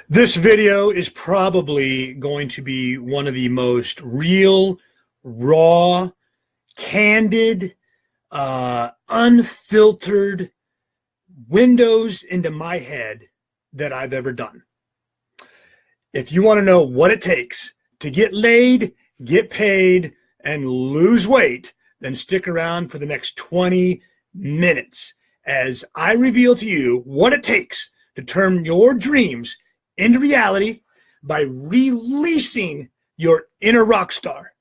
This video is probably going to be one of the most real, raw, candid, unfiltered windows into my head that I've ever done. If you want to know what it takes to get laid, get paid, and lose weight, then stick around for the next 20 minutes as I reveal to you what it takes to turn your dreams into reality by releasing your inner rock star.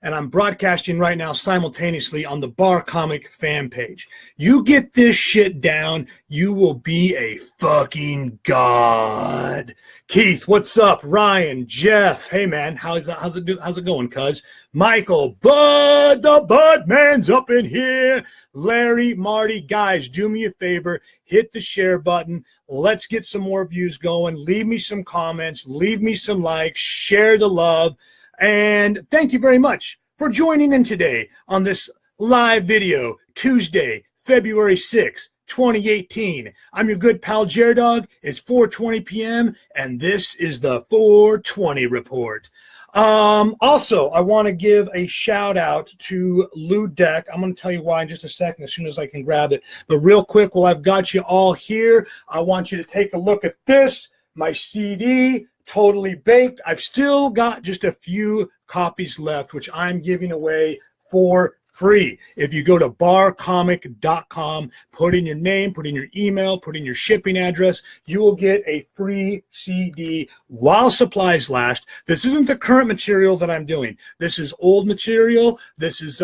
And I'm broadcasting right now simultaneously on the Bar Comic fan page. You get this shit down, you will be a fucking god. Keith, what's up? Ryan, Jeff, hey man, how's it going, cuz? Michael, Bud, the Bud man's up in here. Larry, Marty, guys, do me a favor, hit the share button. Let's get some more views going. Leave me some comments, leave me some likes, share the love. And thank you very much for joining in today on this live video, Tuesday, February 6th, 2018. I'm your good pal, JerDog. It's 4:20 p.m., and this is the 420 report. Also, I want to give a shout out to Lou Deck. I'm going to tell you why in just a second as soon as I can grab it. But real quick, while I've got you all here, I want you to take a look at this, my CD. Totally baked. I've still got just a few copies left, which I'm giving away for free. If you go to barcomic.com, put in your name, put in your email, put in your shipping address, you will get a free CD while supplies last. This isn't the current material that I'm doing. This is old material. This is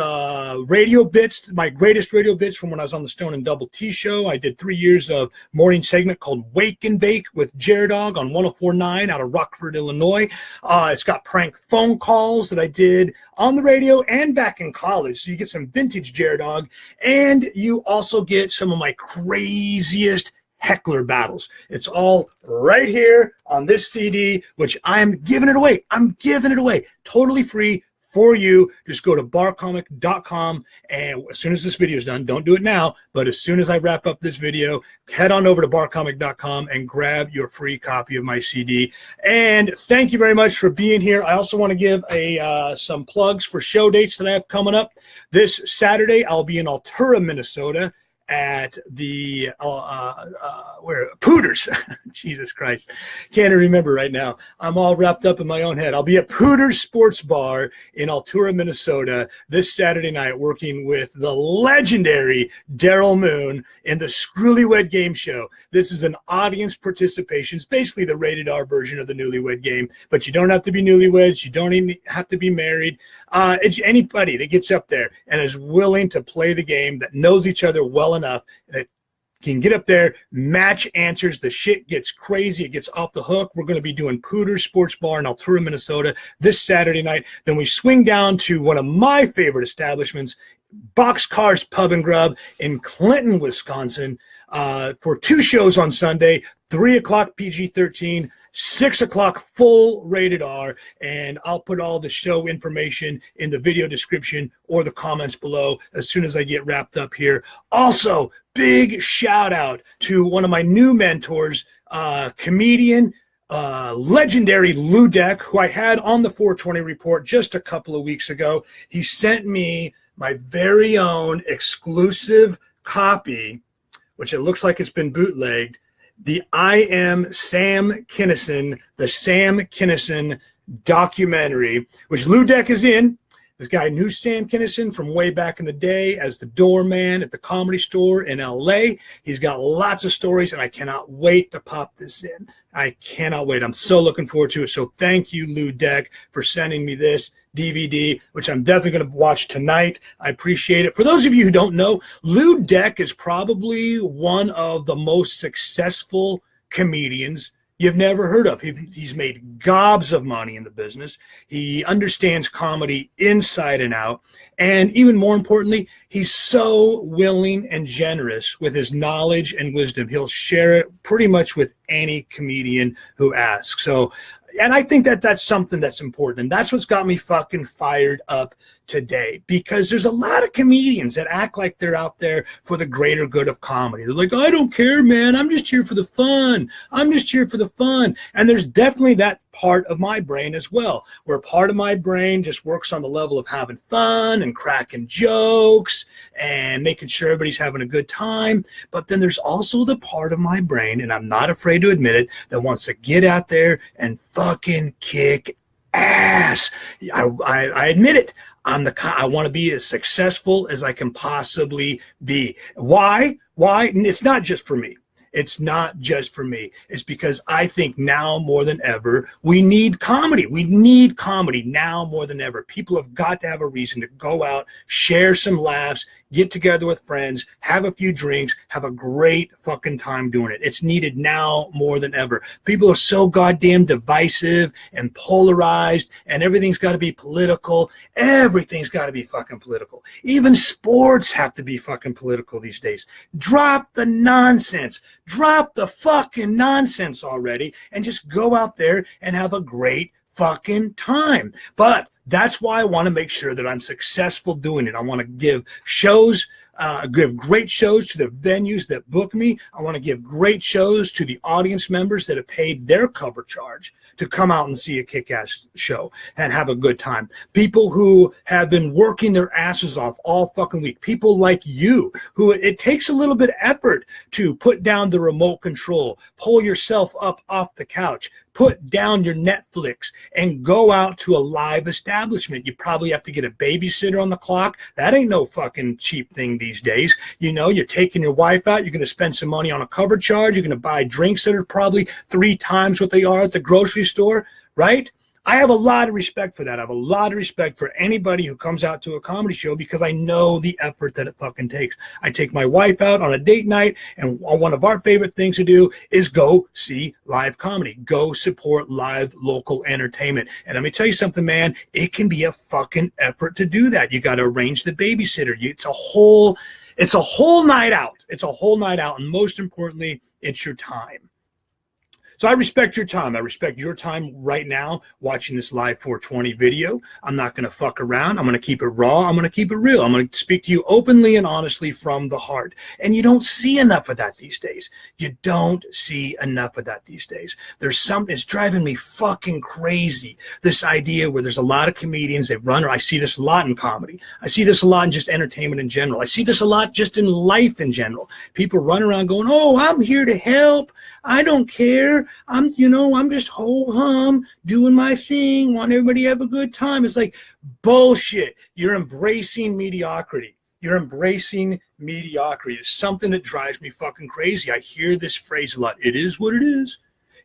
radio bits, my greatest radio bits from when I was on the Stone and Double T show. I did 3 years of morning segment called Wake and Bake with JerDog on 104.9 out of Rockford, Illinois. It's got prank phone calls that I did on the radio and back in college. So you get some vintage JerDog, and you also get some of my craziest heckler battles. It's all right here on this CD, which I'm giving it away. I'm giving it away totally free for you. Just go to barcomic.com, and as soon as this video is done, don't do it now, but as soon as I wrap up this video, head on over to barcomic.com and grab your free copy of my CD. And thank you very much for being here. I also want to give some plugs for show dates that I have coming up. This Saturday, I'll be in Altura, Minnesota, at the Pooters. Jesus Christ, can't remember right now. I'm all wrapped up in my own head. I'll be at Pooters Sports Bar in Altura, Minnesota this Saturday night, working with the legendary Daryl Moon in the Screwlywed Game Show. This is an audience participation. It's basically the rated R version of the Newlywed Game, but you don't have to be newlyweds. You don't even have to be married. It's anybody that gets up there and is willing to play the game, that knows each other well enough, that can get up there, match answers. The shit gets crazy. It gets off the hook. We're going to be doing Pooters Sports Bar in Altura, Minnesota this Saturday night. Then we swing down to one of my favorite establishments, Boxcars Pub and Grub in Clinton, Wisconsin, for 2 shows on Sunday, 3 o'clock PG-13, 6 o'clock full rated R, and I'll put all the show information in the video description or the comments below as soon as I get wrapped up here. Also, big shout out to one of my new mentors, comedian, legendary Lou Deck, who I had on the 420 report just a couple of weeks ago. He sent me my very own exclusive copy, which it looks like it's been bootlegged, the I Am Sam Kinison, the Sam Kinison documentary, which Lou Deck is in. This guy knew Sam Kinison from way back in the day as the doorman at the Comedy Store in LA. He's got lots of stories, and I cannot wait to pop this in. I cannot wait. I'm so looking forward to it. So thank you, Lou Deck, for sending me this DVD, which I'm definitely going to watch tonight. I appreciate it. For those of you who don't know, Lou Deck is probably one of the most successful comedians you've never heard of. He's made gobs of money in the business. He understands comedy inside and out. And even more importantly, he's so willing and generous with his knowledge and wisdom. He'll share it pretty much with any comedian who asks. So And I think that that's something that's important. And that's what's got me fucking fired up today, because there's a lot of comedians that act like they're out there for the greater good of comedy. They're like, I don't care, man. I'm just here for the fun. I'm just here for the fun. And there's definitely that part of my brain as well, where part of my brain just works on the level of having fun and cracking jokes and making sure everybody's having a good time. But then there's also the part of my brain, and I'm not afraid to admit it, that wants to get out there and fucking kick ass. I admit it. I want to be as successful as I can possibly be. Why? It's not just for me. It's not just for me. It's because I think now more than ever, we need comedy. We need comedy now more than ever. People have got to have a reason to go out, share some laughs, get together with friends, have a few drinks, have a great fucking time doing it. It's needed now more than ever. People are so goddamn divisive and polarized, and everything's got to be political. Everything's got to be fucking political. Even sports have to be fucking political these days. Drop the nonsense. Drop the fucking nonsense already and just go out there and have a great fucking time. But that's why I want to make sure that I'm successful doing it. I want to give shows, give great shows to the venues that book me. I want to give great shows to the audience members that have paid their cover charge to come out and see a kick-ass show and have a good time. People who have been working their asses off all fucking week. People like you, who it takes a little bit of effort to put down the remote control, pull yourself up off the couch, put down your Netflix, and go out to a live establishment. You probably have to get a babysitter on the clock. That ain't no fucking cheap thing these days. You know, you're taking your wife out. You're going to spend some money on a cover charge. You're going to buy drinks that are probably 3 times what they are at the grocery store, right? I have a lot of respect for that. I have a lot of respect for anybody who comes out to a comedy show, because I know the effort that it fucking takes. I take my wife out on a date night, and one of our favorite things to do is go see live comedy. Go support live local entertainment. And let me tell you something, man, it can be a fucking effort to do that. You got to arrange the babysitter. It's a whole night out. It's a whole night out. And most importantly, it's your time. So I respect your time. I respect your time right now watching this live 420 video. I'm not going to fuck around. I'm going to keep it raw. I'm going to keep it real. I'm going to speak to you openly and honestly from the heart. And you don't see enough of that these days. You don't see enough of that these days. There's something, it's driving me fucking crazy. This idea where there's a lot of comedians that run, or I see this a lot in comedy. I see this a lot in just entertainment in general. I see this a lot just in life in general. People run around going, oh, I'm here to help. I don't care. I'm just ho-hum, doing my thing, want everybody to have a good time. It's like bullshit. You're embracing mediocrity. You're embracing mediocrity. It's something that drives me fucking crazy. I hear this phrase a lot. It is what it is.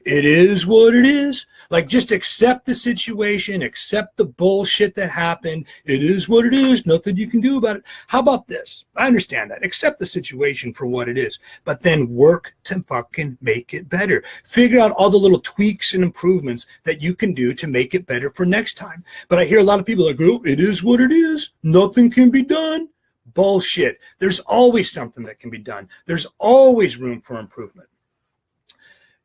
It is what it is. Like, just accept the situation, accept the bullshit that happened. It is what it is. Nothing you can do about it. How about this? I understand that. Accept the situation for what it is, but then work to fucking make it better. Figure out all the little tweaks and improvements that you can do to make it better for next time. But I hear a lot of people like, oh, it is what it is. Nothing can be done. Bullshit. There's always something that can be done. There's always room for improvement.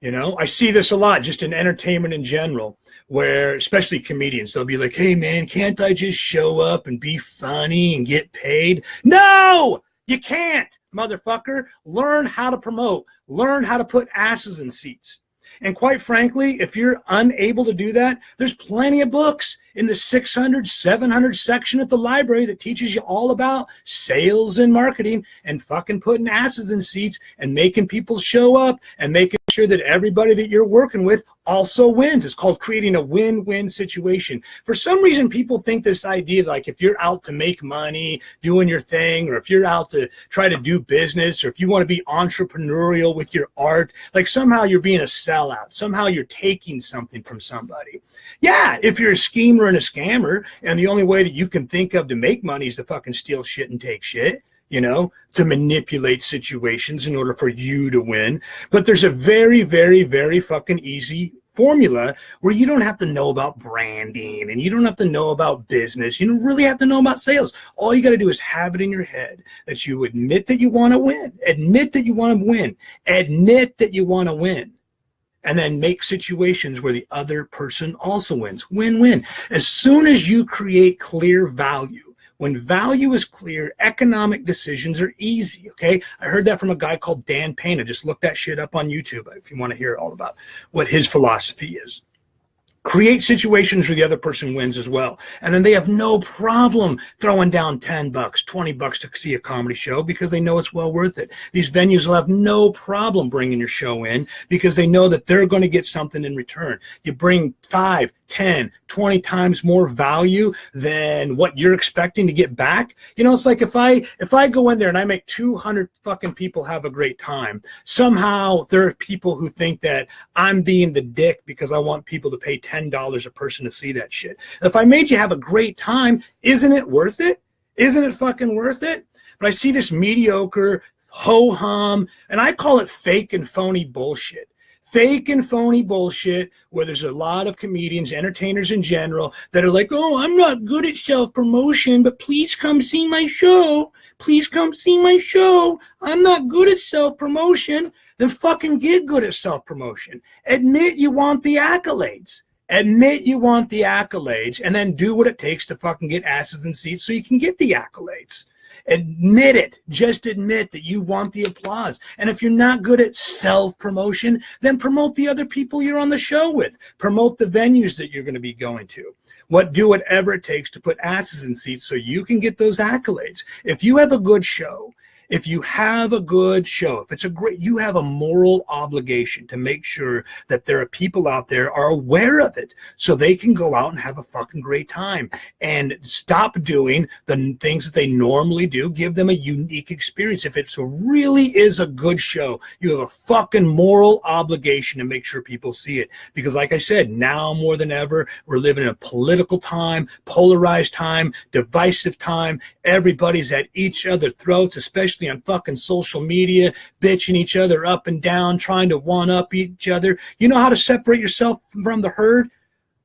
You know, I see this a lot just in entertainment in general, where especially comedians, they'll be like, hey, man, can't I just show up and be funny and get paid? No, you can't, motherfucker. Learn how to promote. Learn how to put asses in seats. And quite frankly, if you're unable to do that, there's plenty of books in the 600, 700 section at the library that teaches you all about sales and marketing and fucking putting asses in seats and making people show up and making sure that everybody that you're working with also wins. It's called creating a win-win situation. For some reason, people think this idea, like if you're out to make money, doing your thing, or if you're out to try to do business, or if you want to be entrepreneurial with your art, like somehow you're being a sellout. Somehow you're taking something from somebody. Yeah, if you're a schemer and a scammer, and the only way that you can think of to make money is to fucking steal shit and take shit, you know, to manipulate situations in order for you to win. But there's a very, very, very fucking easy formula where you don't have to know about branding and you don't have to know about business. You don't really have to know about sales. All you got to do is have it in your head that you admit that you want to win. Admit that you want to win. Admit that you want to win. and then make situations where the other person also wins. Win-win. As soon as you create clear value, when value is clear, economic decisions are easy, okay? I heard that from a guy called Dan Payne. I just looked that shit up on YouTube if you want to hear all about what his philosophy is. Create situations where the other person wins as well. And then they have no problem throwing down $10, $20 to see a comedy show because they know it's well worth it. These venues will have no problem bringing your show in because they know that they're going to get something in return. You bring 5, 10, 20 times more value than what you're expecting to get back. You know, it's like if I go in there and I make 200 fucking people have a great time, somehow there are people who think that I'm being the dick because I want people to pay $10 a person to see that shit. If I made you have a great time, isn't it worth it? Isn't it fucking worth it? But I see this mediocre ho-hum, and I call it fake and phony bullshit. Fake and phony bullshit where there's a lot of comedians, entertainers in general, that are like, oh, I'm not good at self-promotion, but please come see my show. Please come see my show. I'm not good at self-promotion. Then fucking get good at self-promotion. Admit you want the accolades. Admit you want the accolades, and then do what it takes to fucking get asses in seats so you can get the accolades. Admit it. Just admit that you want the applause. And if you're not good at self-promotion, then promote the other people you're on the show with. Promote the venues that you're going to be going to. Do whatever it takes to put asses in seats so you can get those accolades. If you have a good show, if it's a great, you have a moral obligation to make sure that there are people out there are aware of it so they can go out and have a fucking great time and stop doing the things that they normally do. Give them a unique experience. If it really is a good show, you have a fucking moral obligation to make sure people see it. Because like I said, now more than ever, we're living in a political time, polarized time, divisive time. Everybody's at each other's throats, especially on fucking social media, bitching each other up and down, trying to one-up each other. You know how to separate yourself from the herd?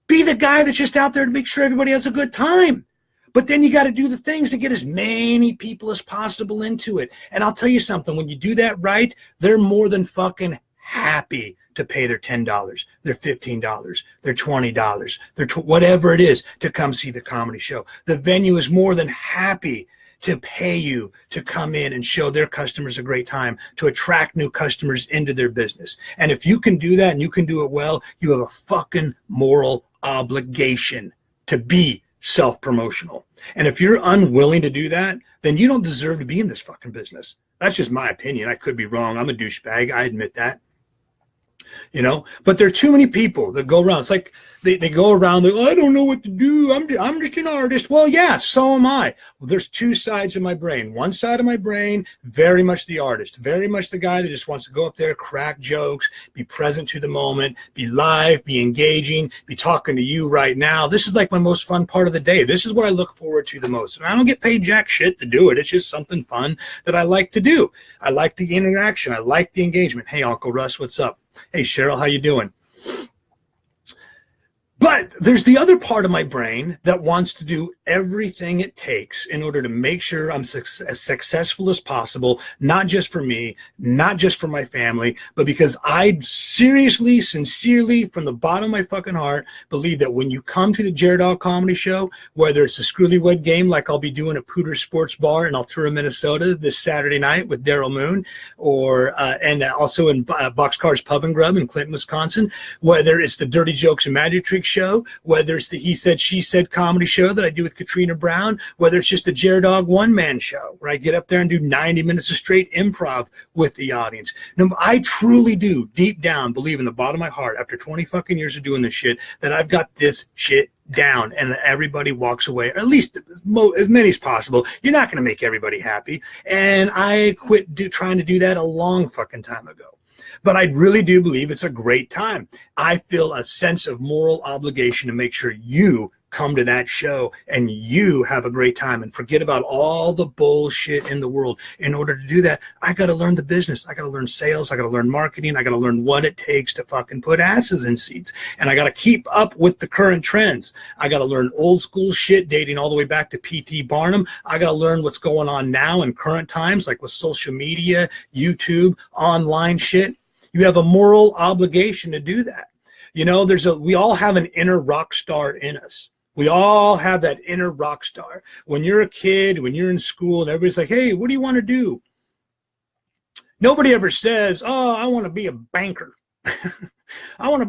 Be the guy that's just out there to make sure everybody has a good time. But then you got to do the things to get as many people as possible into it. And I'll tell you something, when you do that right, they're more than fucking happy to pay their $10, their $15, their $20, whatever it is to come see the comedy show. The venue is more than happy to pay you to come in and show their customers a great time, to attract new customers into their business. And if you can do that and you can do it well, you have a fucking moral obligation to be self-promotional. And if you're unwilling to do that, then you don't deserve to be in this fucking business. That's just my opinion. I could be wrong. I'm a douchebag. I admit that. You know, but there are too many people that go around. It's like they go around, they're like, I don't know what to do. I'm just an artist. Well, yeah, so am I. Well, there's two sides of my brain. One side of my brain, very much the artist, very much the guy that just wants to go up there, crack jokes, be present to the moment, be live, be engaging, be talking to you right now. This is like my most fun part of the day. This is what I look forward to the most. And I don't get paid jack shit to do it. It's just something fun that I like to do. I like the interaction. I like the engagement. Hey, Uncle Russ, what's up? Hey, Cheryl, how you doing? But there's the other part of my brain that wants to do everything it takes in order to make sure I'm as successful as possible, not just for me, not just for my family, but because I seriously, sincerely, from the bottom of my fucking heart, believe that when you come to the JerDog comedy show, whether it's a Screwlywed game like I'll be doing at Pooter Sports Bar in Altura, Minnesota this Saturday night with Daryl Moon, or and also in Boxcars Pub and Grub in Clinton, Wisconsin, whether it's the Dirty Jokes and Magic Tricks show, whether it's the He Said, She Said comedy show that I do with Katrina Brown, whether it's just a JerDog one-man show where I get up there and do 90 minutes of straight improv with the audience. No, I truly do, deep down, believe in the bottom of my heart, after 20 fucking years of doing this shit, that I've got this shit down and that everybody walks away, or at least as many as possible. You're not going to make everybody happy. And I quit trying to do that a long fucking time ago. But I really do believe it's a great time. I feel a sense of moral obligation to make sure you come to that show and you have a great time and forget about all the bullshit in the world. In order to do that, I got to learn the business. I got to learn sales. I got to learn marketing. I got to learn what it takes to fucking put asses in seats. And I got to keep up with the current trends. I got to learn old school shit dating all the way back to P.T. Barnum. I got to learn what's going on now in current times, like with social media, YouTube, online shit. You have a moral obligation to do that. You know, we all have an inner rock star in us. We all have that inner rock star. When you're a kid, when you're in school and everybody's like, hey, what do you want to do? Nobody ever says, oh, I want to be a banker. I want to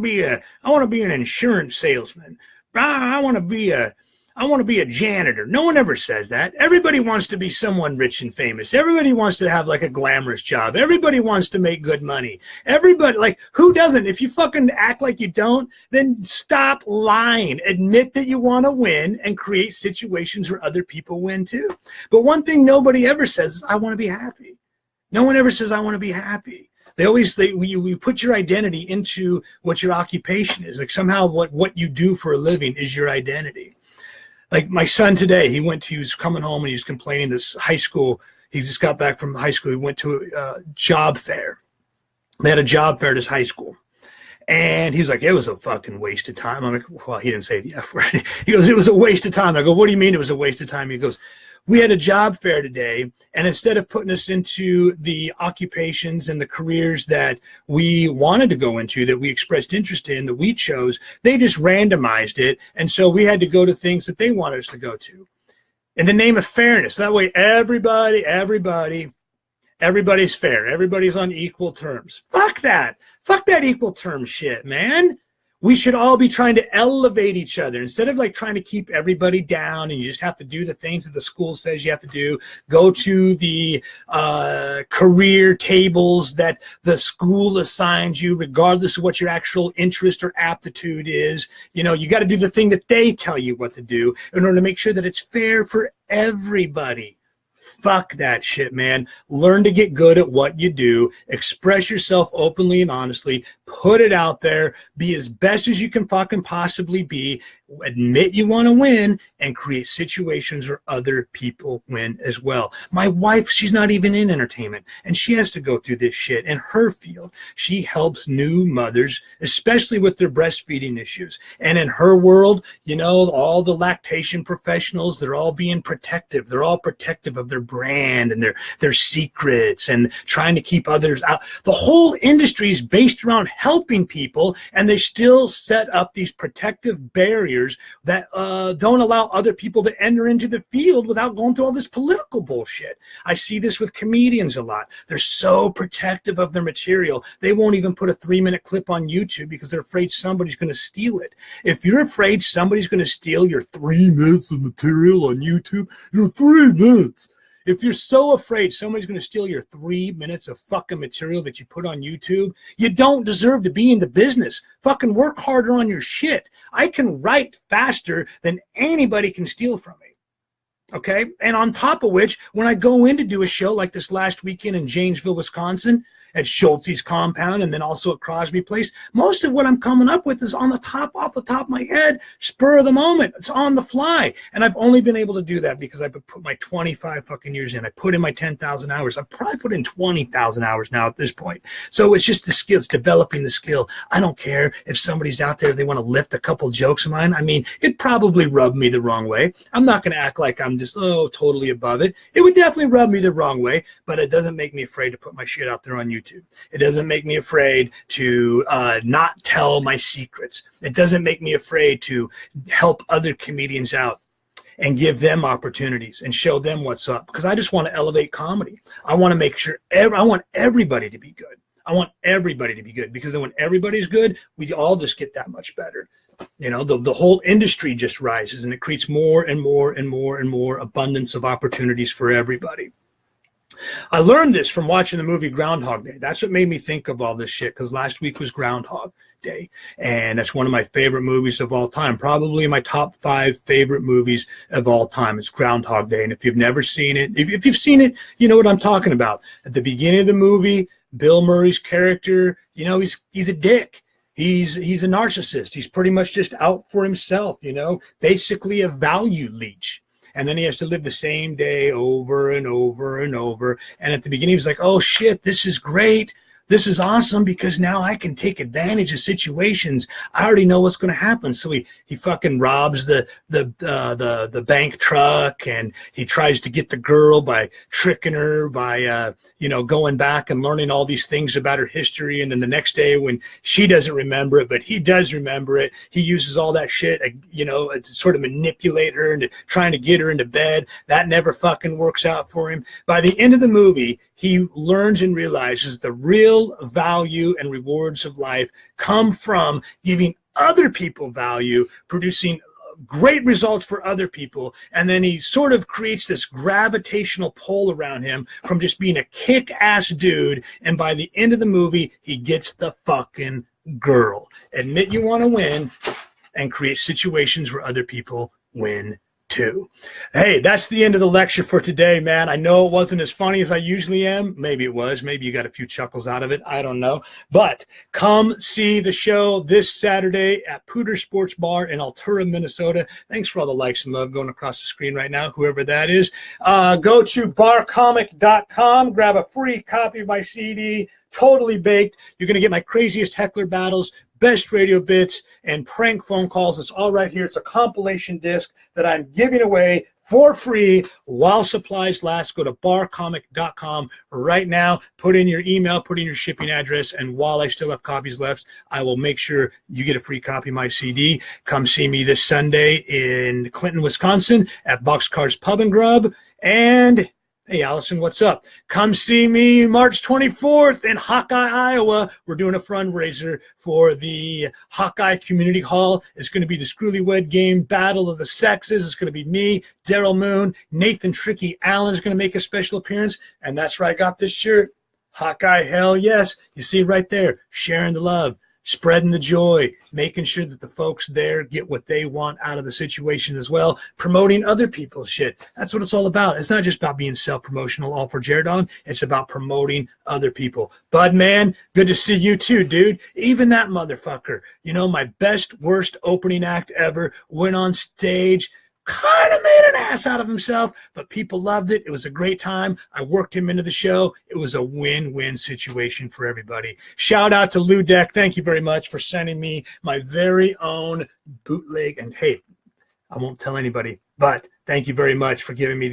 be an insurance salesman. I want to be a janitor. No one ever says that. Everybody wants to be someone rich and famous. Everybody wants to have like a glamorous job. Everybody wants to make good money. Everybody, like, who doesn't? If you fucking act like you don't, then stop lying. Admit that you want to win and create situations where other people win too. But one thing nobody ever says is, I want to be happy. No one ever says, I want to be happy. We put your identity into what your occupation is. Like somehow what you do for a living is your identity. Like my son today, he was coming home and he was complaining this high school. He just got back from high school. He went to a job fair. They had a job fair at his high school. And he was like, it was a fucking waste of time. I'm like, well, he didn't say the F word. He goes, it was a waste of time. I go, what do you mean it was a waste of time? He goes, we had a job fair today, and instead of putting us into the occupations and the careers that we wanted to go into, that we expressed interest in, that we chose, they just randomized it, and so we had to go to things that they wanted us to go to. In the name of fairness, that way everybody's fair. Everybody's on equal terms. Fuck that. Fuck that equal terms shit, man. We should all be trying to elevate each other instead of like trying to keep everybody down and you just have to do the things that the school says you have to do. Go to the career tables that the school assigns you, regardless of what your actual interest or aptitude is. You know, you got to do the thing that they tell you what to do in order to make sure that it's fair for everybody. Fuck that shit, man. Learn to get good at what you do. Express yourself openly and honestly. Put it out there. Be as best as you can fucking possibly be. Admit you want to win and create situations where other people win as well. My wife, she's not even in entertainment, and she has to go through this shit in her field. She helps new mothers, especially with their breastfeeding issues. And in her world, you know, all the lactation professionals, they're all being protective. They're all protective of their brand and their secrets and trying to keep others out. The whole industry is based around helping people, and they still set up these protective barriers that don't allow other people to enter into the field without going through all this political bullshit. I see this with comedians a lot. They're so protective of their material. They won't even put a 3-minute clip on YouTube because they're afraid somebody's going to steal it. If you're afraid somebody's going to steal your 3 minutes of material on YouTube, your 3 minutes. If you're so afraid somebody's going to steal your 3 minutes of fucking material that you put on YouTube, you don't deserve to be in the business. Fucking work harder on your shit. I can write faster than anybody can steal from me. Okay? And on top of which, when I go in to do a show like this last weekend in Janesville, Wisconsin, at Schulte's compound and then also at Crosby Place, most of what I'm coming up with is off the top of my head, spur of the moment. It's on the fly. And I've only been able to do that because I put my 25 fucking years in. I put in my 10,000 hours. I've probably put in 20,000 hours now at this point. So it's just the skill. It's developing the skill. I don't care if somebody's out there, they want to lift a couple jokes of mine. I mean, it probably rubbed me the wrong way. I'm not going to act like I'm just, totally above it. It would definitely rub me the wrong way, but it doesn't make me afraid to put my shit out there on YouTube. It doesn't make me afraid to not tell my secrets. It doesn't make me afraid to help other comedians out and give them opportunities and show them what's up, because I just want to elevate comedy. I want to make sure I want everybody to be good. I want everybody to be good, because then when everybody's good, we all just get that much better. You know, the whole industry just rises, and it creates more and more and more and more abundance of opportunities for everybody. I learned this from watching the movie Groundhog Day. That's what made me think of all this shit, because last week was Groundhog Day, and that's one of my favorite movies of all time. Probably my top 5 favorite movies of all time. It's Groundhog Day, and if you've never seen it, if you've seen it, you know what I'm talking about. At the beginning of the movie, Bill Murray's character, you know, he's a dick. He's a narcissist. He's pretty much just out for himself, you know, basically a value leech. And then he has to live the same day over and over and over. And at the beginning, he's like, oh, shit, this is great. this is awesome because now I can take advantage of situations. I already know what's going to happen. So he fucking robs the bank truck, and he tries to get the girl by tricking her by going back and learning all these things about her history. And then the next day when she doesn't remember it, but he does remember it, he uses all that shit, to sort of manipulate her into trying to get her into bed. That never fucking works out for him. By the end of the movie, he learns and realizes the real value and rewards of life come from giving other people value, producing great results for other people. And then he sort of creates this gravitational pull around him from just being a kick-ass dude. And by the end of the movie, he gets the fucking girl. Admit you want to win and create situations where other people win too. Hey, that's the end of the lecture for today, man. I know it wasn't as funny as I usually am. Maybe it was. Maybe you got a few chuckles out of it. I don't know. But come see the show this Saturday at Pooter Sports Bar in Altura, Minnesota. Thanks for all the likes and love going across the screen right now, whoever that is. Go to barcomic.com. Grab a free copy of my CD. Totally baked. You're going to get my craziest heckler battles, best radio bits, and prank phone calls. It's all right here. It's a compilation disc that I'm giving away for free while supplies last. Go to barcomic.com right now. Put in your email, put in your shipping address, and while I still have copies left, I will make sure you get a free copy of my CD. Come see me this Sunday in Clinton, Wisconsin at Boxcars Pub and Grub. And hey, Allison, what's up? Come see me March 24th in Hawkeye, Iowa. We're doing a fundraiser for the Hawkeye Community Hall. It's going to be the Screwlywed Game Battle of the Sexes. It's going to be me, Daryl Moon, Nathan Tricky Allen is going to make a special appearance. And that's where I got this shirt. Hawkeye, hell yes. You see right there, sharing the love, spreading the joy, making sure that the folks there get what they want out of the situation as well, promoting other people's shit. That's what it's all about. It's not just about being self-promotional, all for JerDog. It's about promoting other people. Bud, man, good to see you too, dude. Even that motherfucker, my best, worst opening act ever, went on stage, kind of made an ass out of himself, but people loved it. It was a great time. I worked him into the show. It was a win-win situation for everybody. Shout out to Lou Deck. Thank you very much for sending me my very own bootleg. And hey, I won't tell anybody, but thank you very much for sending me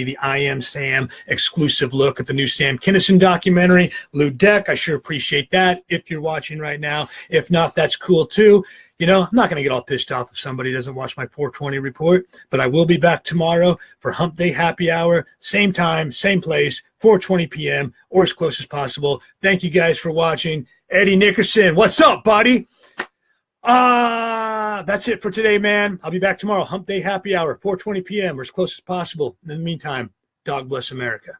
the I Am Sam exclusive look at the new Sam Kinison documentary. Lou Deck, I sure appreciate that if you're watching right now. If not, that's cool too. I'm not going to get all pissed off if somebody doesn't watch my 420 report, but I will be back tomorrow for Hump Day Happy Hour, same time, same place, 4:20 p.m. or as close as possible. Thank you guys for watching. Eddie Nickerson, what's up, buddy? That's it for today, man. I'll be back tomorrow, Hump Day Happy Hour, 4:20 p.m. or as close as possible. In the meantime, dog bless America.